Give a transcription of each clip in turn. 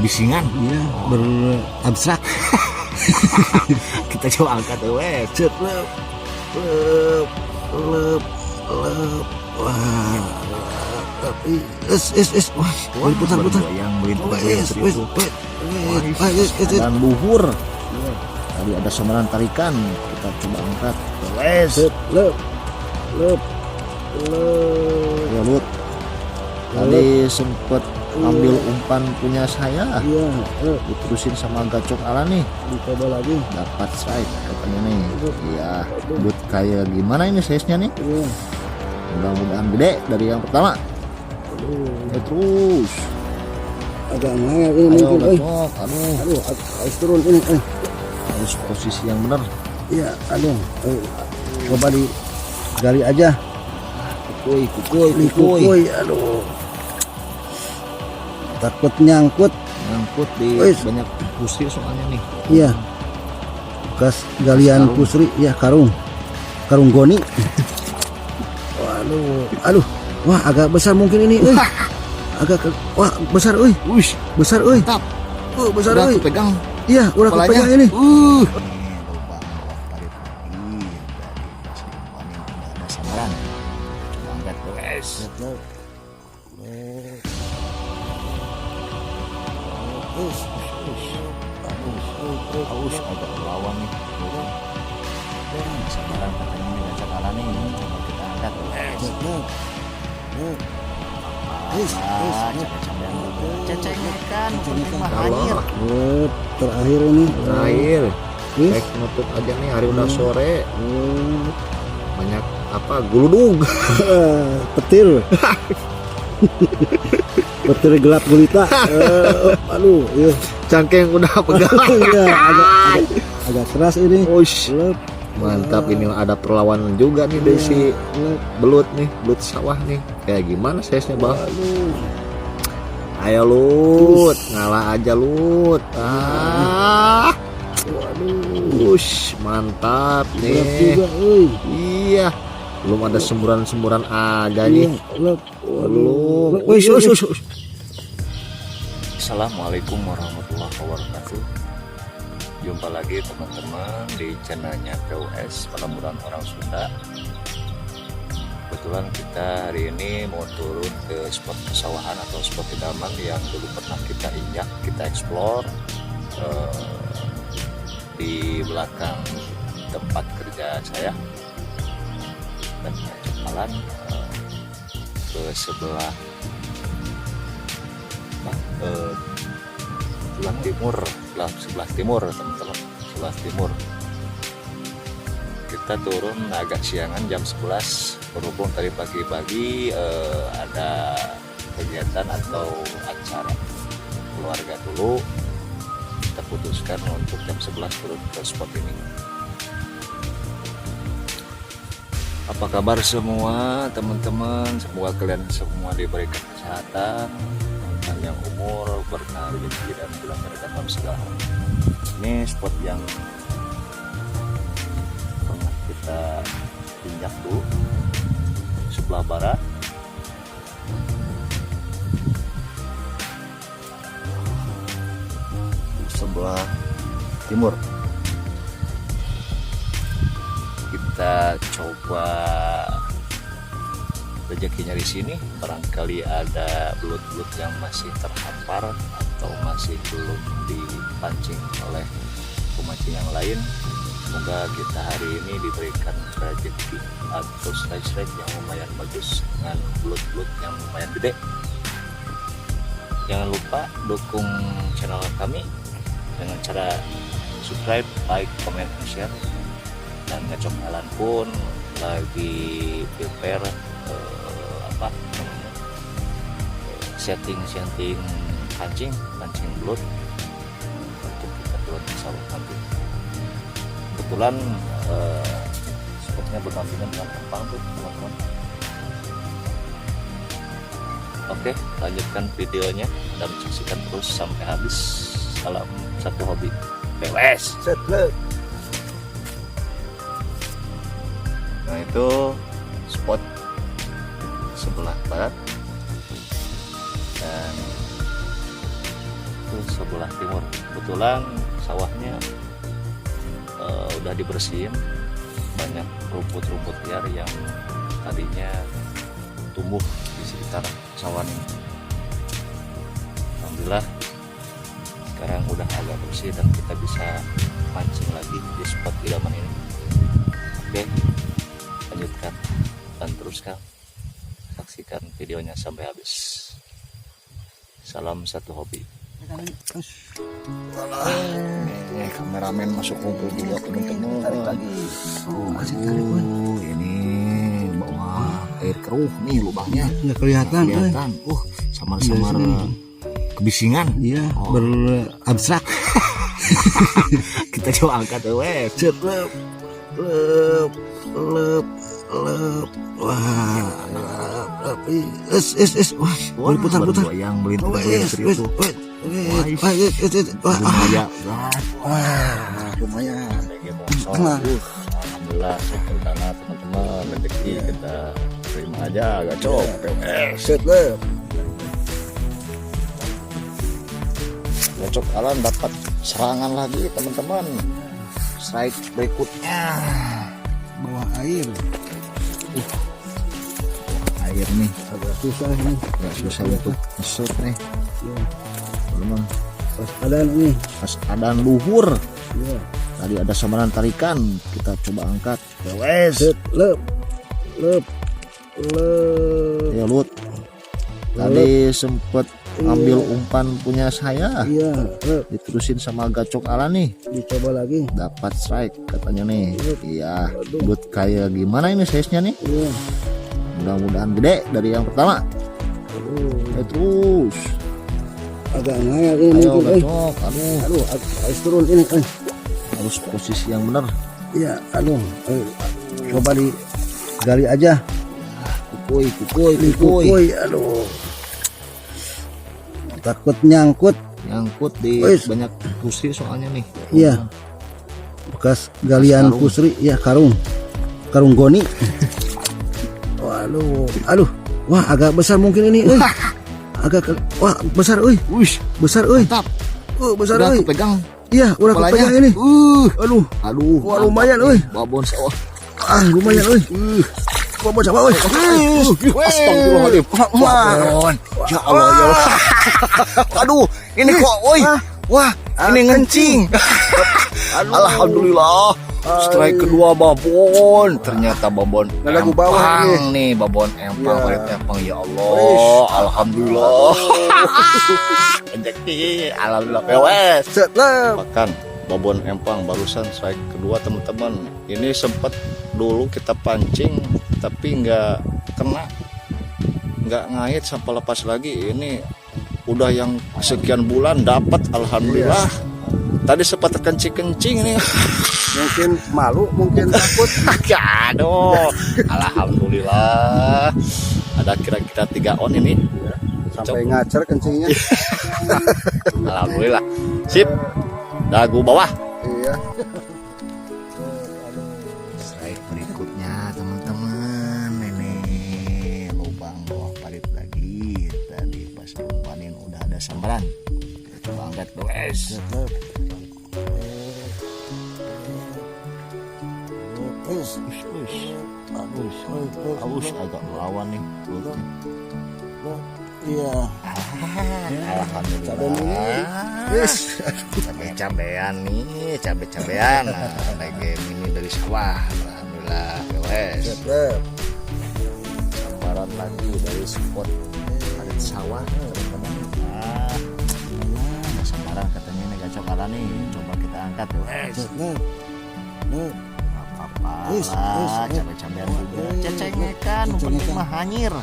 bisingan. Iya, berabstrak. Kita coba angkat wes. Cet, lep. Wah, wah, putar. Yang melintas Dan luhur. Tadi ada samaran tarikan, kita coba angkat. wes. Lep. Ya, Lut. Tadi sempet ambil umpan punya saya. Iya, Diterusin sama gacok ala nih. dicoba lagi. Dapat strike katanya nih. Iya, Lut kayak gimana ini size-nya nih? Iya. Mudah-mudahan gede dari yang pertama. Ya, terus. Agak ngayal ini Ayo mungkin. gacok. Aduh, Harus turun ini. harus posisi yang benar. Iya, aduh. Coba digali aja. Kukuy. Aduh. Takut nyangkut. Ngangkut di Wis. banyak pusir soalnya nih. Iya. Bekas galian Karung. pusri, ya karung goni. Aduh. Wah, agak besar mungkin ini. Wah, besar, Wush, besar, mantap. besar, Udah kepegang. Iya, udah kepalanya. kepegang ini. Samaran. Coba angkat guys. Aus agak melawan nih. Samaran katanya ini gacak ala nih. Coba kita angkat guys. Cecengkan, penting mah hanyir. Terakhir ini. Terakhir. Wis. Baik nutup aja nih, hari udah sore. Banyak apa? Guludug. Petir. Petir gelap gulita. Aduh, iya. Cangkeng udah pegang. Iya, agak keras ini. Ush. Lep, Mantap, ini ada perlawanan juga nih dari si lep. belut sawah nih. Kayak gimana size-nya, Bang? Aduh. Ayo Lut, ngalah aja Lut. Waduh. Ush, mantap Berat nih. juga, Iya. Belum ada semburan-semburan ada nih. Lep. Belum. Wis. Assalamualaikum warahmatullahi wabarakatuh. Jumpa lagi teman-teman di channelnya POS Peleburan Orang Sunda. Kebetulan kita hari ini mau turun ke spot pesawahan atau spot idaman yang dulu pernah kita injak, kita explore di belakang tempat kerja saya dan jalan ke sebelah sebelah timur teman-teman, sebelah timur. Kita turun agak siangan jam 11 berhubung tadi pagi-pagi ada kegiatan atau acara keluarga dulu. Kita putuskan untuk jam 11 turun ke spot ini. Apa kabar semua teman-teman? Semoga kalian semua diberikan kesehatan, panjang umur, berkah rezeki dan bulan berkah dalam segala hal. Ini spot yang pernah kita injak dulu, sebelah barat. Sebelah timur. Kita coba rezekinya di sini, barangkali ada belut-belut yang masih terhampar atau masih belum dipancing oleh pemancing yang lain. Semoga kita hari ini diberikan rezeki atau strike yang lumayan bagus dengan belut-belut yang lumayan gede. Jangan lupa dukung channel kami dengan cara subscribe, like, comment, dan share. Dan Ngacok Alan pun lagi prepare setting pancing belut untuk kita turun ke sawah nanti. Kebetulan spotnya berdampingan dengan empang tuh teman-teman. Oke, lanjutkan videonya dan saksikan terus sampai habis. Salam satu hobi POS. Nah, itu spot sebelah barat dan sebelah timur. Kebetulan sawahnya udah dibersihin, banyak rumput-rumput liar yang tadinya tumbuh di sekitar sawah ini. Alhamdulillah sekarang udah agak bersih dan kita bisa mancing lagi di spot idaman ini. Oke, lanjutkan dan teruskan, saksikan videonya sampai habis. Salam satu hobi. Kameramen masuk kumpul juga teman-teman. Tarik lagi. Masih tarik, Boy. Ini bawah air keruh nih lubangnya. Nggak kelihatan, Boy. Samar-samar kebisingan. Iya, berabstrak. Kita coba angkat weh. Lep. Wah, wah, putar-putar. Yang melintas serius tuh. Lumayan. Alhamdulillah karena teman-teman rezeki kita terima aja, gacok. Gacok Alan dapat serangan lagi teman-teman. Strike berikutnya Bawah air. Air nih Agak susah nih. agak susah untuk masuk nih teman. Pas ada nih. Pas adaan luhur Iya. tadi ada samaran tarikan, kita coba angkat. Wes Lep. ya Lut, tadi sempet ambil umpan punya saya, Iya, lep. diterusin sama gacok Alan nih, Dicoba lagi. dapat strike katanya nih. Iya Lut, kayak gimana ini size nya nih, Iya. mudah-mudahan gede dari yang pertama. Terus Agak ngayal ini ayo mungkin. gacok, aduh Aduh, harus turun ini. harus posisi yang benar. Iya, aduh. Coba digali aja. Kukuy. Aduh. Takut nyangkut. Nyangkut di Wis. banyak pusri soalnya nih. Iya. Bekas galian karung. pusri, ya karung goni. Aduh, wah agak besar mungkin ini, wah besar, Wush, besar, mantap. besar, Udah kepegang iya, udah kepalanya. kepegang ini, aduh, Wah, lumayan, babon sawah. lumayan, bawa sama, Astagfirullahaladzim. Babon. Ya Allah, ya Allah. Aduh, ini kok, wah, ini ngencing. Alhamdulillah. Strike kedua babon. Ternyata babon Lagu bawah empang nih, babon empang, parit empang. Ya Allah, alhamdulillah. Rezeki, alhamdulillah. Wes. Bahkan babon empang barusan strike kedua teman-teman. Ini sempat dulu kita pancing tapi nggak kena, nggak ngait sampai lepas lagi. Ini udah yang sekian bulan dapat, alhamdulillah. Tadi sempat terkencing-kencing nih. mungkin malu, mungkin takut. Ya aduh, alhamdulillah. Ada kira-kira 3 on ini. Sampai ngacer kencingnya. Alhamdulillah. Sip. Dagu bawah. Iya. Strike berikutnya teman-teman. Ini lubang bawah parit lagi. Tadi pas diumpanin udah ada sambaran. Kita coba angkat guys. Aus agak melawan nih. Iya. Alhamdulillah. Cabe-cabean nih, cabe-cabean. Lagi ini dari sawah. Alhamdulillah. Wes. Sambaran lagi dari spot parit sawah. Ada sambaran katanya ini gacok Alan nih. Coba kita angkat wes. Apa lah, cabe-cabean juga. Cecengekan, penting mah hanyir.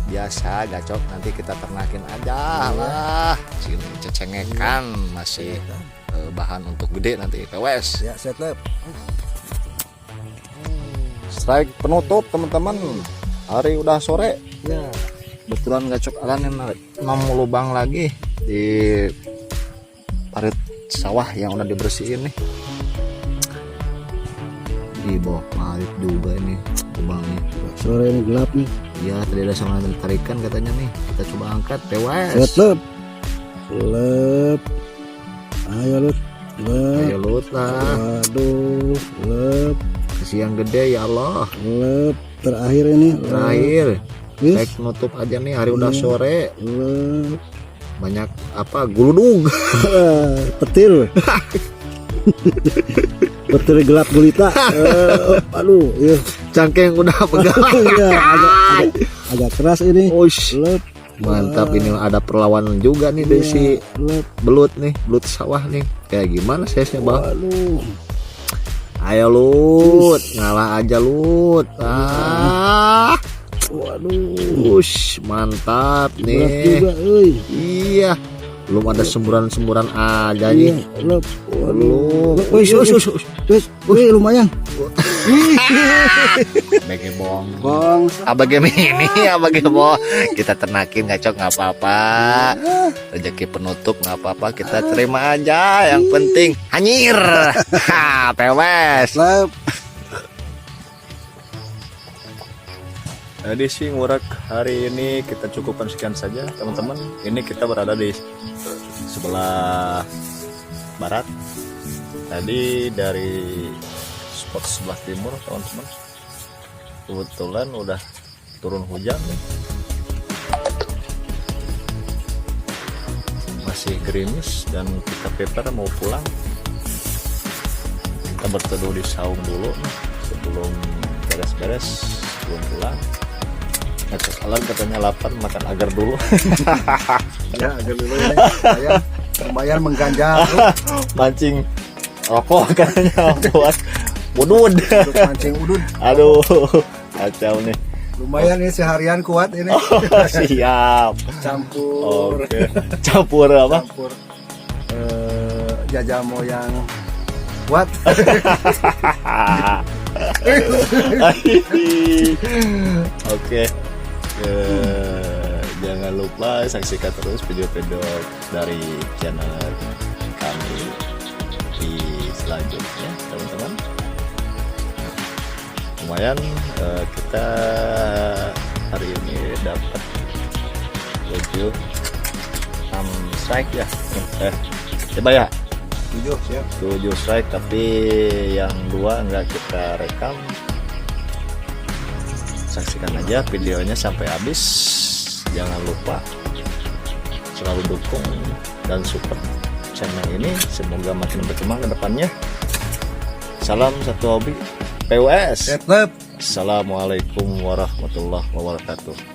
Biasa gacok, nanti kita ternakin aja lah. Sini cecengekan masih bahan untuk gede nanti. Wes. Ya, set lab. Strike penutup teman-teman. Hari udah sore. Ya. Kebetulan gacok Alan yang nemu lubang lagi di parit sawah yang udah dibersihin nih. Ih, boh, marit juga ini lubangnya. Sore ini gelap nih. Iya, tadi ada sama tarikan katanya nih. Kita coba angkat, tewas. Set, lep. Lep. Ayo Lut. Lep. Ayo lut lah. Waduh, lep. Kesian gede ya Allah. Lep. Terakhir ini. Terakhir. Wis. Baik nutup aja nih, hari udah sore. Lep. Banyak apa? Guludug. Petir. Petir gelap gulita. Aduh, iya. Cangkeng udah pegang. Iya, agak keras ini. Ush. Lep. Mantap, ini ada perlawanan juga nih dari si Lep. belut nih, belut sawah nih. Kayak gimana size-nya, Bang? Waduh. Ayo Lut, ngalah aja Lut. Waduh. Ush, mantap Berat nih. juga, euy. Iya. Belum ada semburan-semburan aja nih. Lep. Belum. Wih, wih, lumayan. Bagi bong. Bang, Abage ini, abage bong. Kita ternakin ngacok nggak apa-apa. Rezeki penutup nggak apa-apa. Kita terima aja. Yang penting hanyir. Ha, pewes. lep. Jadi sih ngurak hari ini kita cukupkan sekian saja teman-teman. Ini kita berada di sebelah barat. Tadi dari spot sebelah timur teman-teman. Kebetulan udah turun hujan nih. Masih gerimis dan kita prepare mau pulang. Kita berteduh di saung dulu nih sebelum beres-beres sebelum pulang. Alan katanya lapar, makan agar dulu. Ya, agak dulu ya. Saya lumayan mengganjal Mancing rokok katanya buat udud. untuk mancing udud. Aduh, kacau nih. Lumayan nih seharian kuat ini. Siap. Campur. Oke. Campur apa? Campur jajamo yang kuat. Oke. Jangan lupa saksikan terus video-video dari channel kami di selanjutnya teman-teman. Lumayan kita hari ini dapat 7 strike ya. Coba ya. 7 siap. 7 strike, tapi yang 2 enggak kita rekam. Saksikan aja videonya sampai habis. Jangan lupa selalu dukung dan support channel ini. Semoga makin berkembang ke depannya. Salam satu hobi PWS. Lep. Assalamualaikum warahmatullahi wabarakatuh.